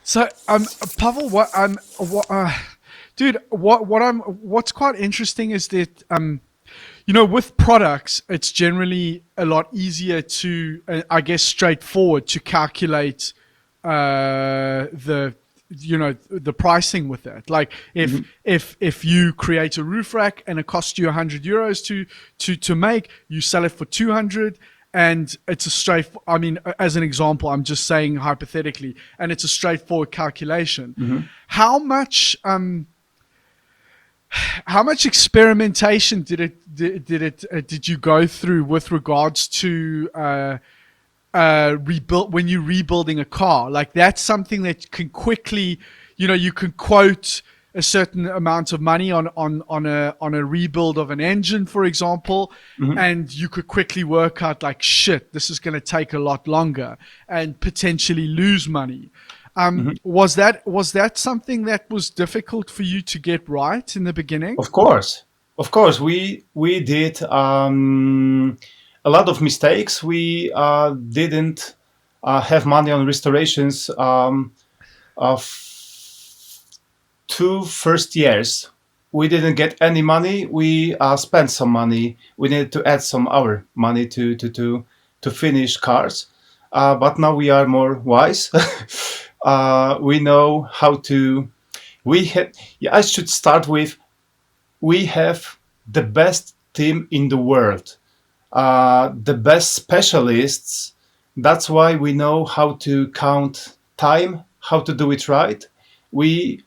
So, Pavel, dude, what's quite interesting is that, with products, it's generally a lot easier to, I guess, straightforward to calculate the pricing with it. Like if Mhm. if you create a roof rack and it costs you €100 to make, you sell it for 200, and it's a straight. I mean, as an example, I'm just saying hypothetically, and it's a straightforward calculation. Mhm. How much how much experimentation did you go through with regards to rebuild when you're rebuilding a car? Like that's something that can quickly, you can quote a certain amount of money on a rebuild of an engine, for example, Mhm. and you could quickly work out like shit, this is going to take a lot longer and potentially lose money. Mhm. Was that something that was difficult for you to get right in the beginning? Of course, of course, we did a lot of mistakes. We didn't have money on restorations of 2 first years. We didn't get any money. We spent some money. We needed to add some our money to finish cars. But now we are more wise. We know how to. We had. Yeah, I should start with we have the best team in the world, the best specialists. That's why we know how to count time, how to do it right. We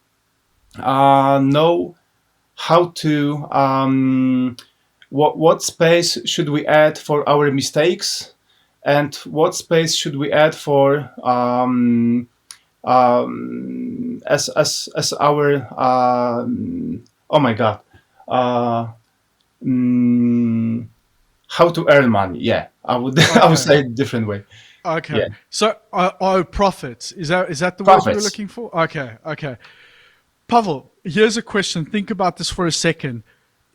know how to what space should we add for our mistakes, and what space should we add for as our oh my god. Uh, mm, how to earn money? Yeah, I would I would Okay. say it different way. Okay. Yeah, So, profits. Is that the word you were profits. looking for? Okay. Okay. Pavel, here's a question. Think about this for a second.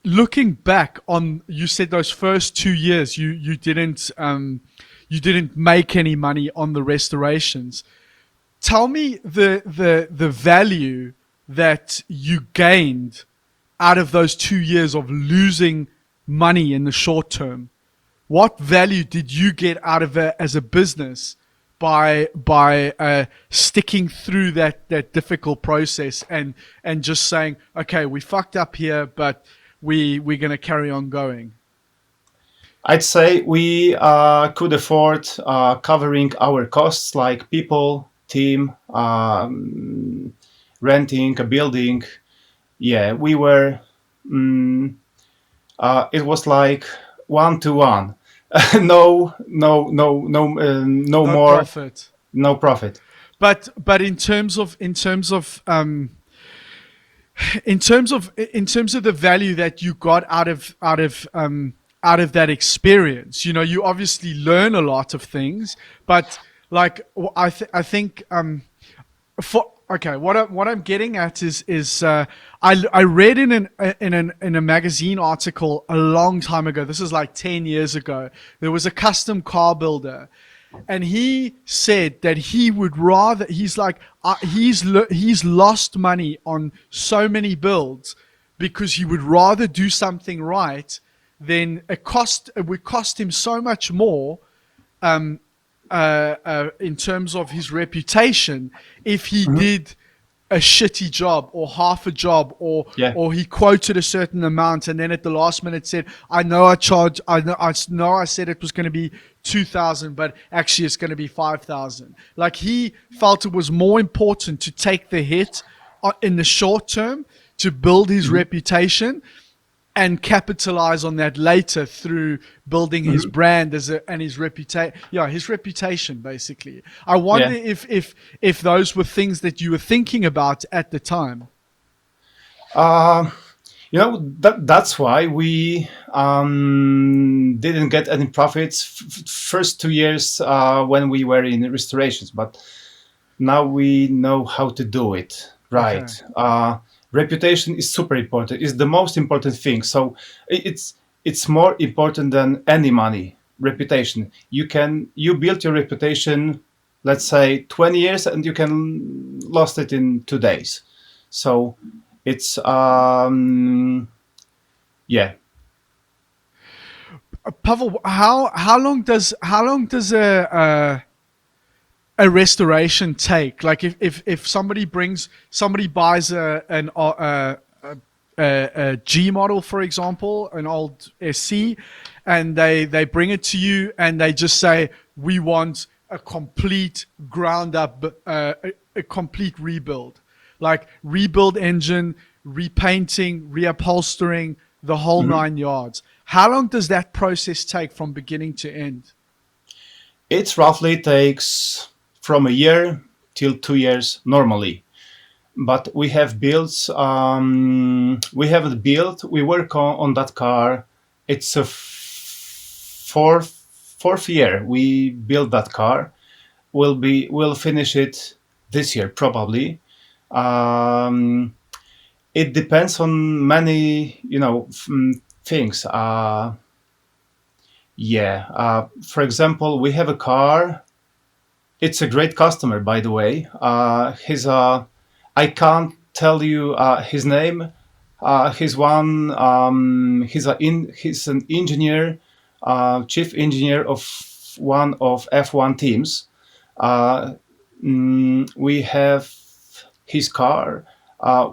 Looking back on, you said those first 2 years, you didn't make any money on the restorations. Tell me the value that you gained out of those 2 years of losing money in the short term. What value did you get out of it as a business by sticking through that difficult process and just saying, okay, we fucked up here, but we're gonna carry on going. I'd say we could afford covering our costs like people, team, renting a building. Yeah, we were. Mm, it was like 1 to 1. No No more, profit. no profit. But in terms of the value that you got out of that experience, you obviously learn a lot of things, but like I think for okay, what I'm getting at is I read in a magazine article a long time ago. This is like 10 years ago. There was a custom car builder, and he said that he would rather. He's like he's lost money on so many builds because he would rather do something right than it would cost him so much more in terms of his reputation if he Mhm. did a shitty job or half a job, or Yeah. or he quoted a certain amount and then at the last minute said, I know I said it was going to be 2,000, but actually it's going to be 5,000. Like he felt it was more important to take the hit in the short term to build his Mhm. reputation and capitalize on that later through building his Mhm. brand and his reputation basically. I Yeah. wonder if those were things that you were thinking about at the time. Uh, that's why we didn't get any profits first 2 years when we were in restorations, but now we know how to do it right. Okay. Reputation is super important. It's the most important thing. So it's more important than any money. Reputation. You build your reputation let's say 20 years, and you can lost it in 2 days. So it's yeah. Pavel, how long does a restoration take? Like if somebody buys a G model, for example, an old SC, and they bring it to you and they just say, we want a complete ground up, a complete rebuild, like rebuild engine, repainting, reupholstering, the whole Mhm. 9 yards. How long does that process take from beginning to end? It roughly takes from a year till 2 years normally. But we have builds. We have a build. We work on that car. It's a fourth year we build that car. We'll finish it this year probably. Um, it depends on many things. Yeah. For example, we have a car. It's a great customer, by the way. He's a. I can't tell you his name. He's one. He's an engineer, chief engineer of one of F1 teams. Uh, we have his car.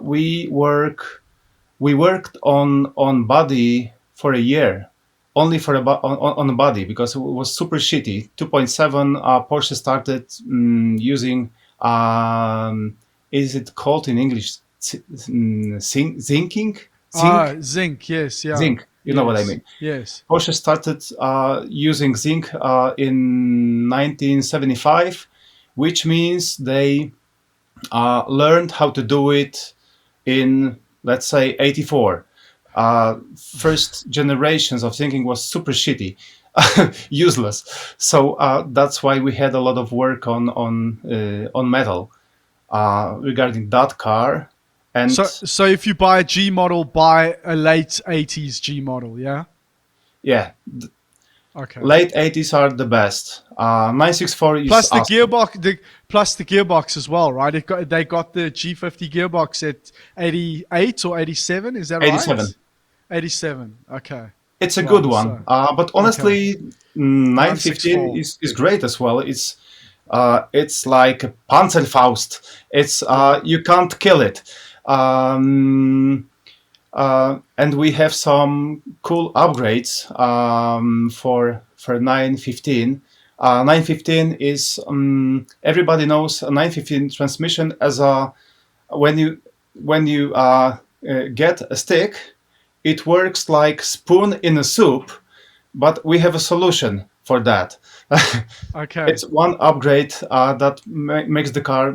We worked on body for a year, only for on the body, because it was super shitty. 2.7 Porsche started using is it called in English zinking? Zinc. Yes. Yeah. Zinc. You know what I Yes. mean. Yes. Porsche started using zinc in 1975, which means they learned how to do it in, let's say, 84. First generations of thinking was super shitty, useless. So that's why we had a lot of work on metal regarding that car. And So if you buy a G model, buy a late 80s G model, yeah? yeah, Okay. late 80s are the best. 964 is Plus the awesome. gearbox, plus the gearbox as well, right? They got the G50 gearbox at 88 or 87, is that right? 87. 87. Okay. It's a good Right. one. So, But okay. honestly, 915 964. is great as well. It's like a Panzerfaust. It's Yeah. you can't kill it. Um, and we have some cool upgrades for 915. 915 is everybody knows a 915 transmission as a when you get a stick, it works like spoon in a soup, but we have a solution for that. Okay. It's one upgrade that makes the car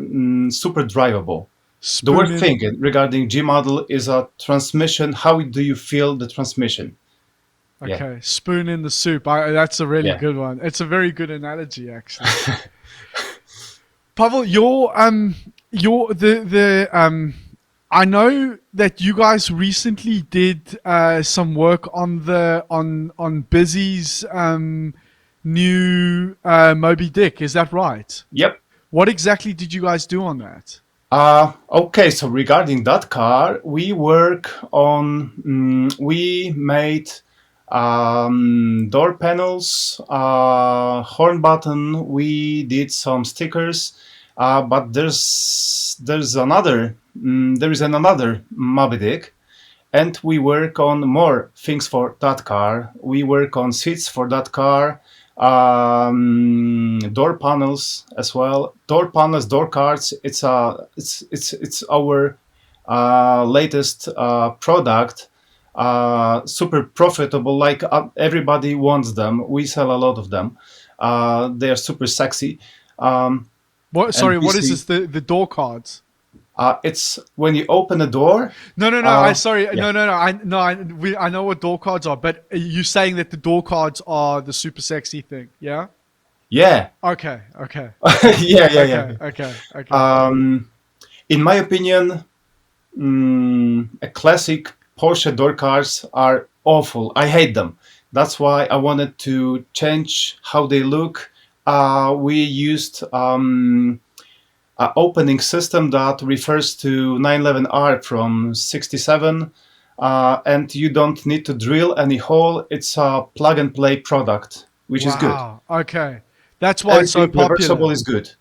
super drivable. The Spoon worst in. thing regarding G model is a transmission. How do you feel the transmission? Yeah, Okay. Spoon in the soup. That's a really yeah. good one. It's a very good analogy, actually. Pavel, your the I know that you guys recently did some work on on Busy's new Moby Dick. Is that right? Yep. What exactly did you guys do on that? Okay, so regarding that car, we made door panels, horn button. We did some stickers, but there is another Moby Dick, and we work on more things for that car. We work on seats for that car, door panels as well. Door panels, door cards. It's our latest product. Super profitable. Like everybody wants them. We sell a lot of them. They are super sexy. Um, What? and Sorry, we what is see this? The door cards? it's when you open a door. No, no, no. Uh, yeah. No, no, no. I know what door cards are, but are you saying that the door cards are the super sexy thing? Yeah. Yeah. Okay. Okay. Yeah, yeah, yeah. Okay. Okay. Okay. Um, in my opinion, a classic Porsche door cars are awful. I hate them. That's why I wanted to change how they look. we used an opening system that refers to 911R from 67, and you don't need to drill any hole. It's a plug-and-play product, which is good. Wow. Okay. That's why it's so Everything reversible popular. is good.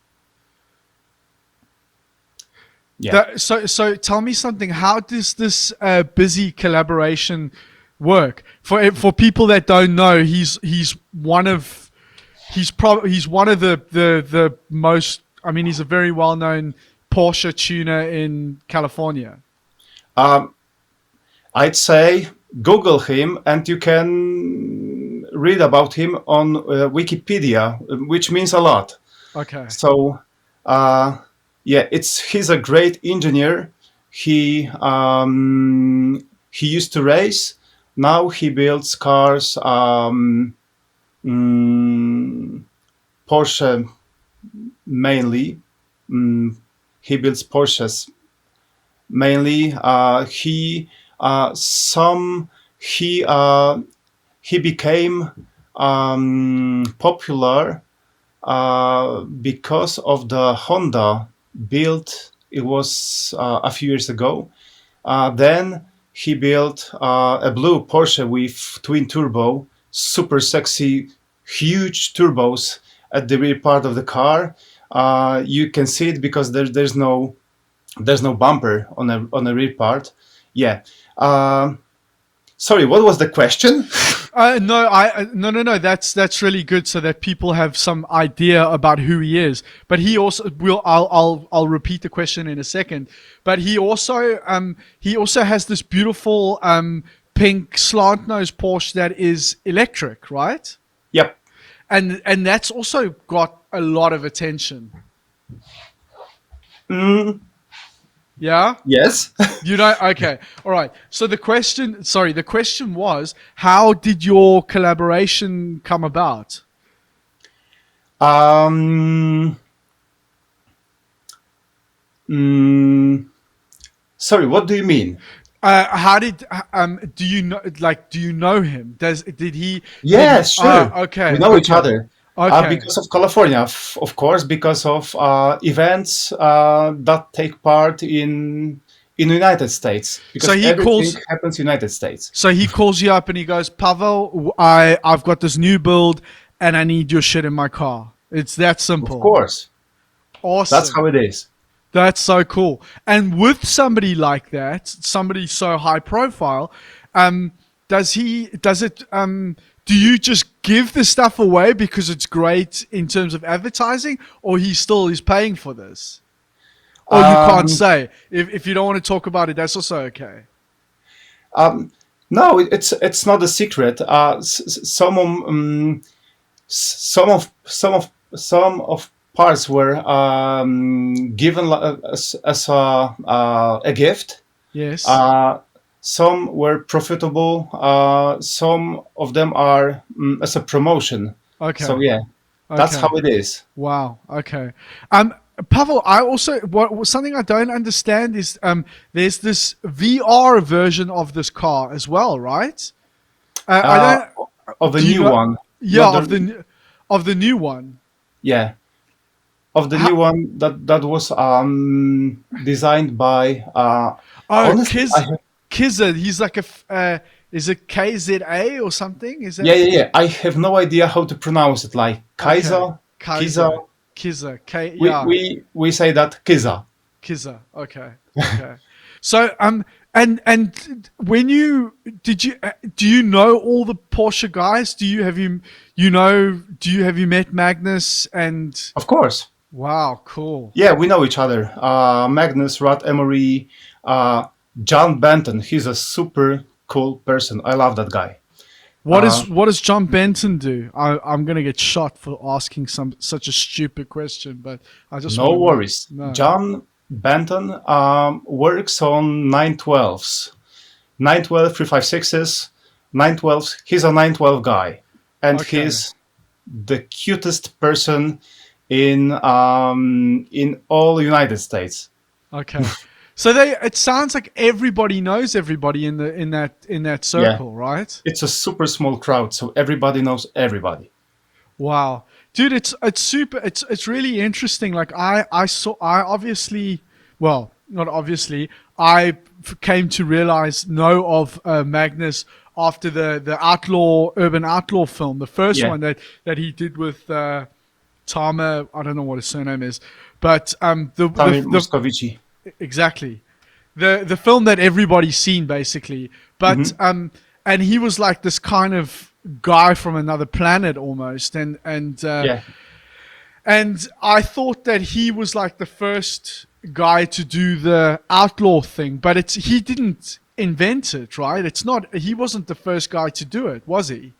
Yeah. So tell me something. How does this busy collaboration work for people that don't know? He's one of the most. I mean, he's a very well known Porsche tuner in California. Um, I'd say Google him, and you can read about him on Wikipedia, which means a lot. Okay. So, yeah, he's a great engineer. He used to race. Now he builds cars, Porsche mainly. He builds Porsches mainly. He became popular because of the Honda build. It was a few years ago. Then he built a blue Porsche with twin turbo, super sexy, huge turbos at the rear part of the car. You can see it because there's no bumper on a rear part. Yeah. Sorry, what was the question? No. That's really good, so that people have some idea about who he is. But he also will. I'll repeat the question in a second. But he also has this beautiful pink slant nose Porsche that is electric, right? Yep. And that's also got a lot of attention. Yeah. Yes. You know, okay. All right. So the question was, how did your collaboration come about? Sorry, what do you mean? How did do you know him? Did he? Yes, sure. Okay. We know each other. Okay. Because of California, of course, because of events that take part in the United States. Because everything happens in the United States. So he calls you up and he goes, Paweł, I've got this new build and I need your shit in my car. It's that simple. Of course. Awesome. That's how it is. That's so cool. And with somebody like that, somebody so high profile, do you just give the stuff away because it's great in terms of advertising, or he still is paying for this? Or you can't say. If you don't want to talk about it, that's also okay. No, it's not a secret. Some of parts were given as a gift. Yes. Some were profitable. Some of them are as a promotion. Okay. So yeah, that's how it is. Wow. Okay. Paweł, I also something I don't understand is there's this VR version of this car as well, right? I don't of the new one. Yeah, of the new one. Yeah, of the new one that was designed by. Honestly, Kizza. He's like is it KZA or something? Is that? Yeah. I have no idea how to pronounce it. Like Kaiser, Kizza. We say that Kizza. Kizza. Okay. So and when do you know all the Porsche guys? Do you have you met Magnus and? Of course. Wow, cool. Yeah, we know each other. Magnus, Rod Emery, John Benton. He's a super cool person. I love that guy. What does John Benton do? I'm gonna get shot for asking such a stupid question, but I just no worries. No. John Benton works on 912s, 912 356s, 912s. He's a 912 guy, and he's the cutest person in all United States. Okay. So it sounds like everybody knows everybody in that circle, right? It's a super small crowd, so everybody knows everybody. Wow. Dude, it's super. It's really interesting. Like I obviously, well, not obviously. Came to realize know of Magnus after the urban outlaw film, the first Yeah, one that he did with Tama. I don't know what his surname is, but Tamir Moscovici. exactly the film that everybody's seen basically. But Hmm. and he was like this kind of guy from another planet almost, Yeah. and I thought that he was like the first guy to do the outlaw thing, but he didn't invent it, right? It's not he wasn't the first guy to do it, was he?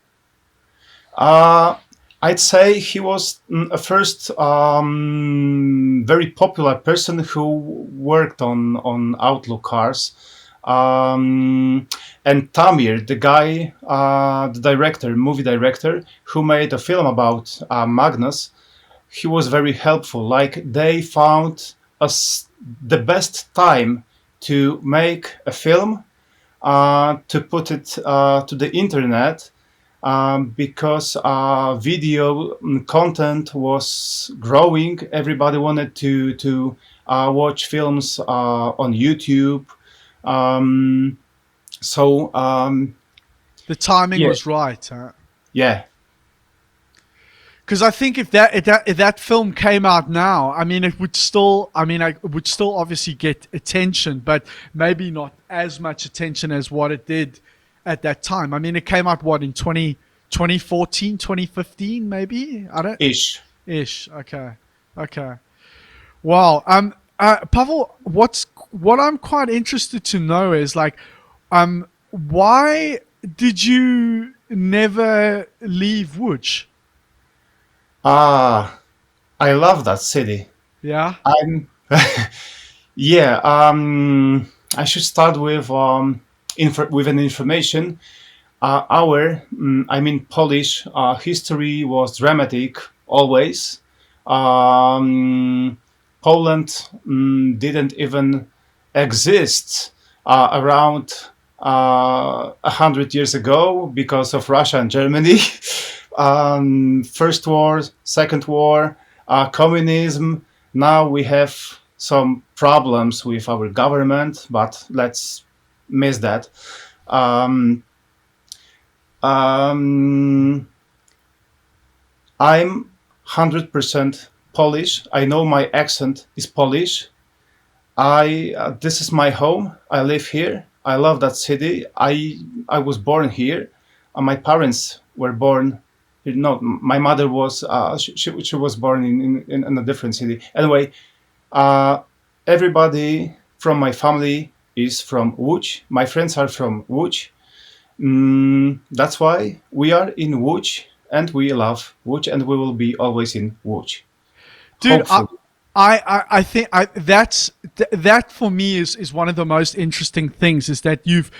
Uh, I'd say he was a first very popular person who worked on outlaw cars. And Tamir, the guy, the director, movie director, who made a film about Magnus, he was very helpful. Like they found us the best time to make a film, to put it to the internet, because video content was growing. Everybody wanted to watch films on YouTube. Um, so The timing yeah, was right, huh? yeah. Because I think if that film came out now, I mean, it would still, I mean, it would still obviously get attention, but maybe not as much attention as what it did at that time. I mean, it came out what in 2014, 2015, maybe. I don't Ish. ish. Okay, okay. Wow. Pavel, what I'm quite interested to know is like, why did you never leave Łódź? Ah, I love that city. Yeah. I'm yeah. I should start with with an information. I mean, Polish history was dramatic always. Poland didn't even exist around 100 years ago because of Russia and Germany. First war, second war, communism. Now we have some problems with our government, but let's miss that. Um, um, I'm 100% Polish. I know my accent is Polish. I This is my home. I live here. I love that city. I was born here. My parents were born. No, my mother was. She was born in a different city. Anyway, uh, everybody from my family is from Łódź. My friends are from Łódź. That's why we are in Łódź, and we love Łódź, and we will be always in Łódź. Dude, Hopefully, I think that for me is one of the most interesting things is that you've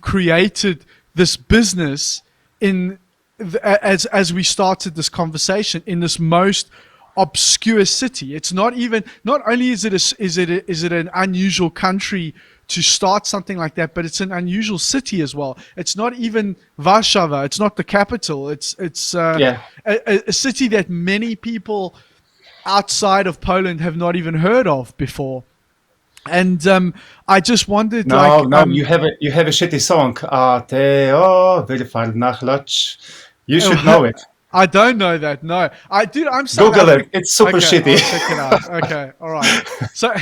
created this business in as we started this conversation in this most obscure city. It's not even not only is it an unusual country to start something like that, but it's an unusual city as well. It's not even Warsaw. It's not the capital. It's yeah. a city that many people outside of Poland have not even heard of before. And I just wondered, No, like, no, you have a shitty song. Teo Wilfalnachlach. You should know it. I don't know that. No, I did. I'm South Google it. African. It's super Okay, shitty. I'll check it out. Okay, all right. So,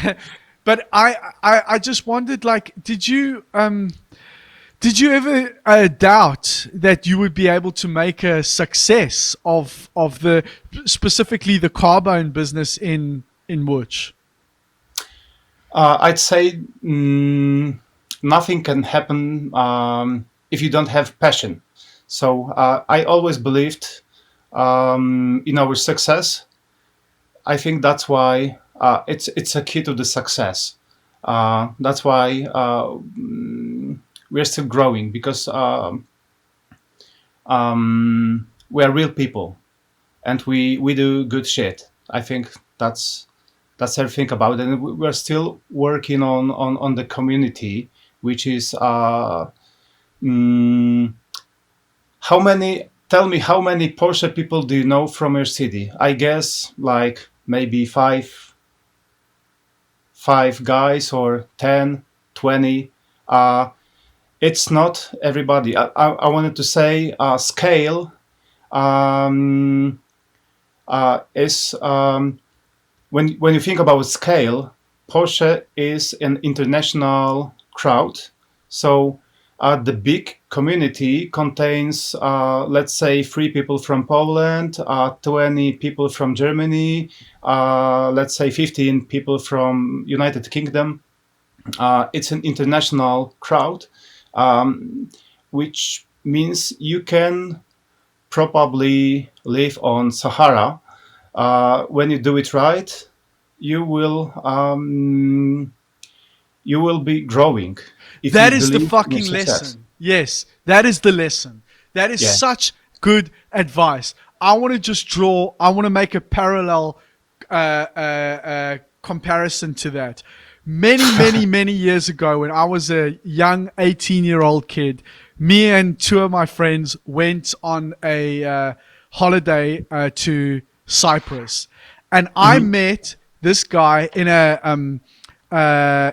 but I just wondered, like, did you ever doubt that you would be able to make a success of the specifically the carbone business in Łódź? I'd say nothing can happen if you don't have passion. So I always believed in our success. I think that's why it's a key to the success. That's why we're still growing because we are real people and we do good shit. I think that's everything about it. And we're still working on the community, which is how many tell me how many Porsche people do you know from your city? I guess like maybe five guys or 10, 20. Uh, it's not everybody. I wanted to say scale um, is when you think about scale, Porsche is an international crowd. So the big community contains, let's say, 3 people from Poland, 20 people from Germany, let's say 15 people from United Kingdom. It's an international crowd, um, which means you can probably live on Sahara. When you do it right, you will you will be growing if you That is the believe in your fucking success. lesson. Yes, that is the lesson. That is Yeah. such good advice. I want to just draw, I want to make a parallel comparison to that. Many years ago, when I was a young 18-year-old kid, me and two of my friends went on a holiday to Cyprus. And I Mhm. met this guy in a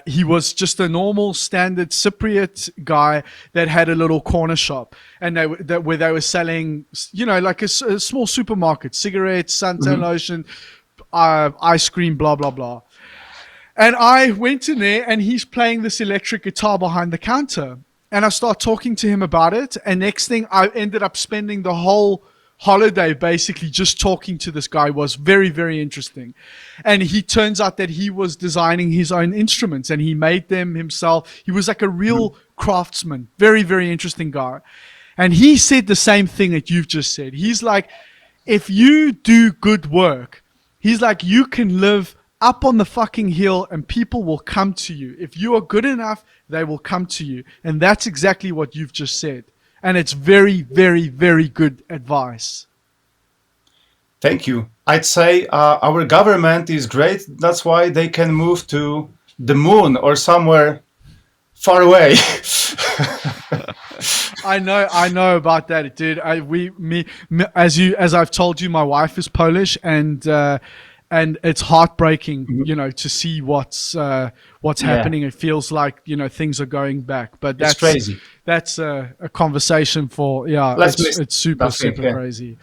he was just a normal standard Cypriot guy that had a little corner shop, and where they were selling, you know, like a small supermarket, cigarettes, suntan Mhm. lotion, ice cream, blah blah blah. And I went in there, and he's playing this electric guitar behind the counter. And I start talking to him about it. And next thing, I ended up spending the whole holiday basically just talking to this guy. It was very, very interesting. And he turns out that he was designing his own instruments and he made them himself. He was like a real craftsman. Very, very interesting guy. And he said the same thing that you've just said. He's like, if you do good work, he's like, you can live up on the fucking hill and people will come to you. If you are good enough, they will come to you. And that's exactly what you've just said. And it's very, very, very good advice. Thank you. I'd say our government is great. That's why they can move to the moon or somewhere far away. I know about that, dude. As I've told you, my wife is Polish, and it's heartbreaking, you know, to see what's Yeah, happening. It feels like, you know, things are going back, but it's crazy. that's a conversation for, yeah. Let's miss It's super that thing. super Yeah. crazy.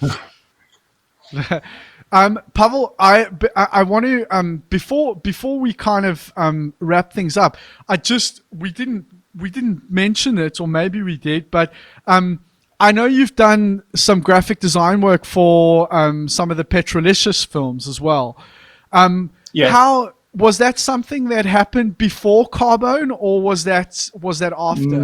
Pavel, I want to before we kind of wrap things up, we didn't mention it, or maybe we did, but I know you've done some graphic design work for some of the Petrolicious films as well. Yeah. How was that something that happened before Carbone, or was that after?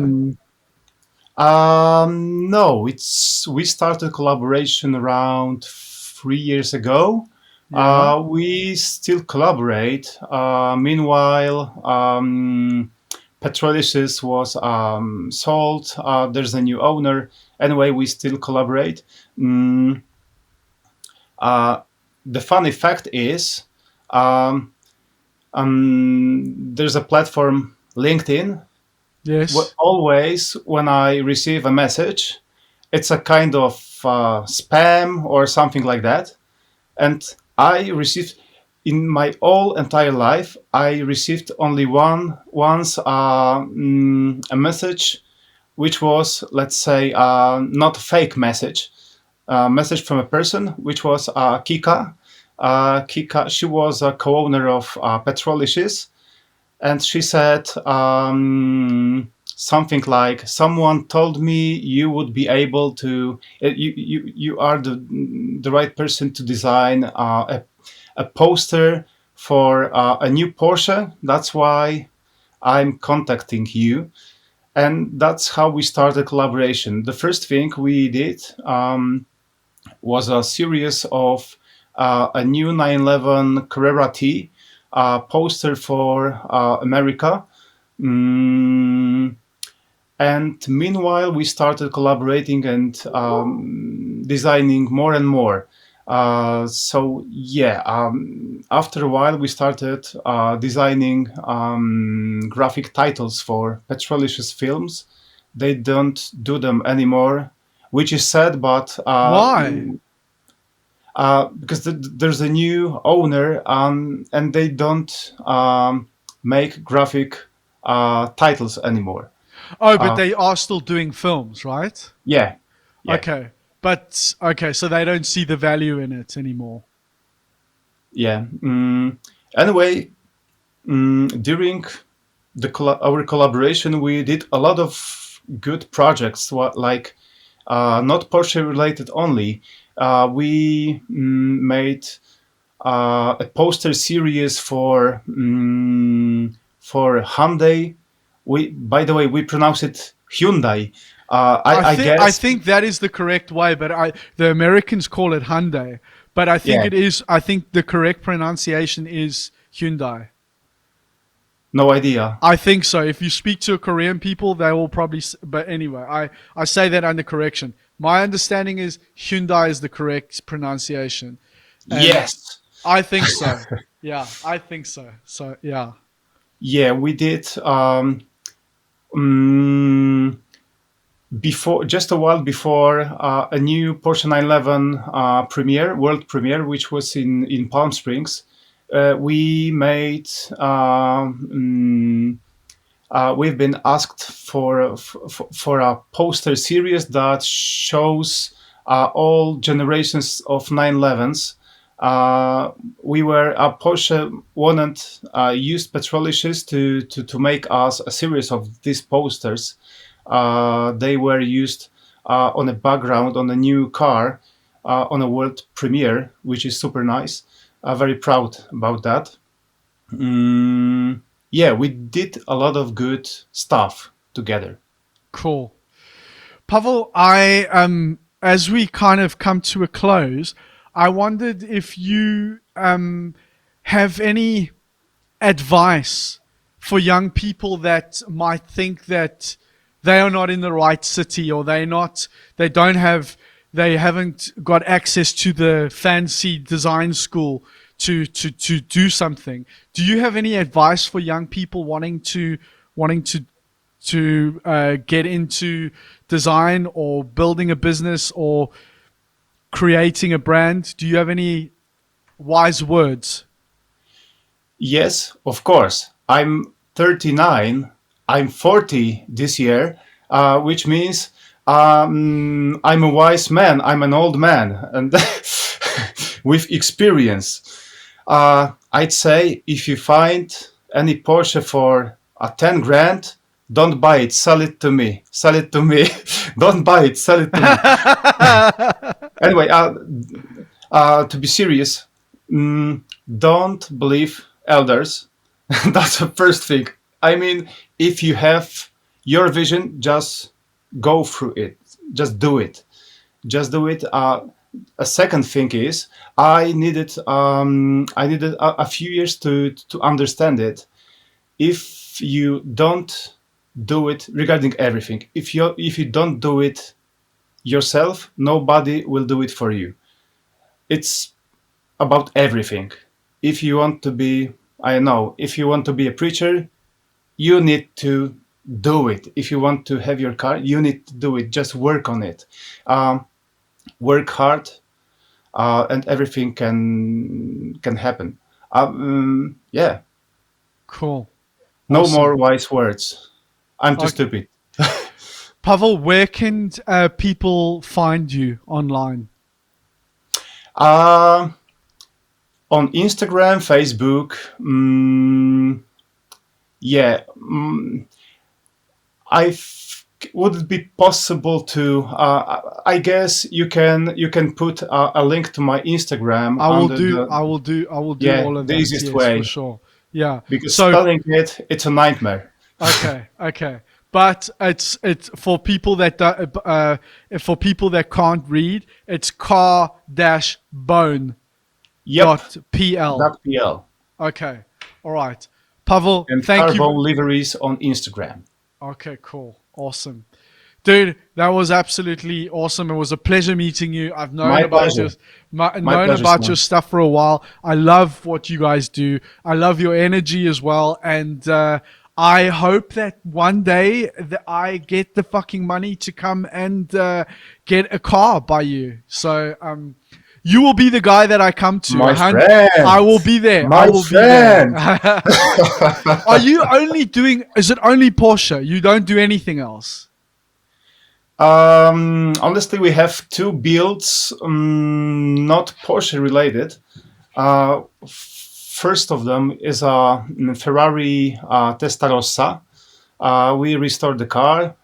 Mm, no, it's we started collaboration around 3 years ago. Yeah. We still collaborate. Meanwhile, Petrolicious was sold. There's a new owner. Anyway, we still collaborate. Mm, uh, the funny fact is, um, there's a platform, LinkedIn. Yes. Always when I receive a message, it's a kind of spam or something like that. And I received in my whole entire life, I received only once a message which was, let's say, not a fake message, a message from a person, which was Kika. Kika, she was a co-owner of Petrolicious, and she said something like, "Someone told me you would be able to. You are the right person to design a poster for a new Porsche. That's why I'm contacting you." And that's how we started collaboration. The first thing we did was a series of a new 911 Carrera T poster for America. Mm, and meanwhile, we started collaborating and designing more and more. So yeah, after a while, we started designing graphic titles for Petrolicious films. They don't do them anymore. which is sad, but Why? because there's a new owner, and they don't make graphic titles anymore. Oh, but Uh, they are still doing films, right? yeah, yeah, Okay. But okay, so they don't see the value in it anymore. yeah. Anyway, during our collaboration, we did a lot of good projects, like not Porsche related only. We made a poster series for Hyundai. By the way, we pronounce it Hyundai. I I guess, think that is the correct way, but the Americans call it Hyundai. But I think yeah, it is. I think the correct pronunciation is Hyundai. no idea. I think so. If you speak to Korean people, they will probably. But anyway, I say that under correction. My understanding is Hyundai is the correct pronunciation, and Yes, I think so. Yeah, I think so. So yeah. yeah, we did. Mm, Before, just a while before, a new Porsche 911 world premiere, which was in Palm Springs, we made. We've been asked for a poster series that shows all generations of 911s. We were Porsche wanted used petrolishes to make us a series of these posters. They were used on a background on a new car on a world premiere, which is super nice. Very proud about that. Yeah, we did a lot of good stuff together. Cool. Pavel, I as we kind of come to a close, I wondered if you have any advice for young people that might think that they are not in the right city, or they haven't got access to the fancy design school to do something. Do you have any advice for young people wanting to get into design or building a business or creating a brand? Do you have any wise words? Yes, of course. I'm 39. I'm 40 this year, which means I'm a wise man. I'm an old man, and with experience. I'd say if you find any Porsche for 10 grand, don't buy it. Sell it to me. Sell it to me. Don't buy it. Sell it to me. Anyway, to be serious, don't believe elders. That's the first thing. I mean, if you have your vision, just go through it. Just do it. Just do it. A second thing is, I needed a few years to understand it. If you don't do it regarding everything, if you don't do it yourself, nobody will do it for you. It's about everything. If you want to be, I don't know, if you want to be a preacher, you need to do it. If you want to have your car, you need to do it. Just work on it. Work hard, and everything can happen. Yeah, Cool. no Awesome. more wise words. I'm too Okay. stupid. Pavel, where can people find you online? Uh, on Instagram, Facebook. Yeah, would it be possible to? I guess you can put a link to my Instagram I will under do. the, I will do. I will do yeah, all of the that. easiest Yes, for way, sure. Yeah. because So spelling it's a nightmare. okay, okay. But it's for people that for people that can't read. It's car dash bone Yep, dot pl. .pl Okay. All right. Pavel, and thank you. Carvo liveries on Instagram. Okay, cool. Awesome. Dude, that was absolutely awesome. It was a pleasure meeting you. I've known My about pleasure. My known pleasure, about your Simon. stuff for a while. I love what you guys do. I love your energy as well, and I hope that one day that I get the fucking money to come and get a car by you. So you will be the guy that I come to. My friend. I will be there. I My will friend. be there. Are you only doing? Is it only Porsche? You don't do anything else? Honestly, we have two builds, not Porsche related. First of them is a Ferrari Testarossa. We restored the car.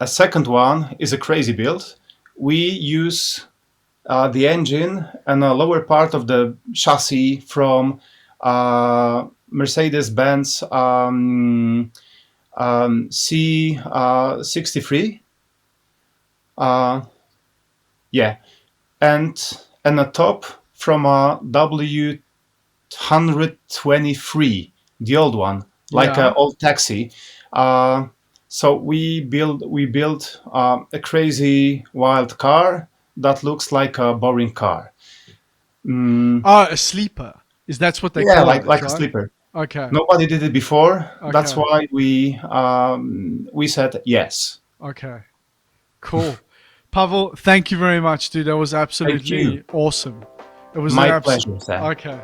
A second one is a crazy build. We use the engine and a lower part of the chassis from Mercedes-Benz C63. Yeah, and a top from a W123, the old one, like Yeah. an old taxi. So we built a crazy wild car that looks like a boring car. Oh, a sleeper. Is that's what they Yeah, call it, like a right? sleeper. Okay. Nobody did it before. That's Okay. why we said yes. Okay. Cool. Paweł, thank you very much, dude. That was Thank you. absolutely awesome. It was an My pleasure, Sam. Okay.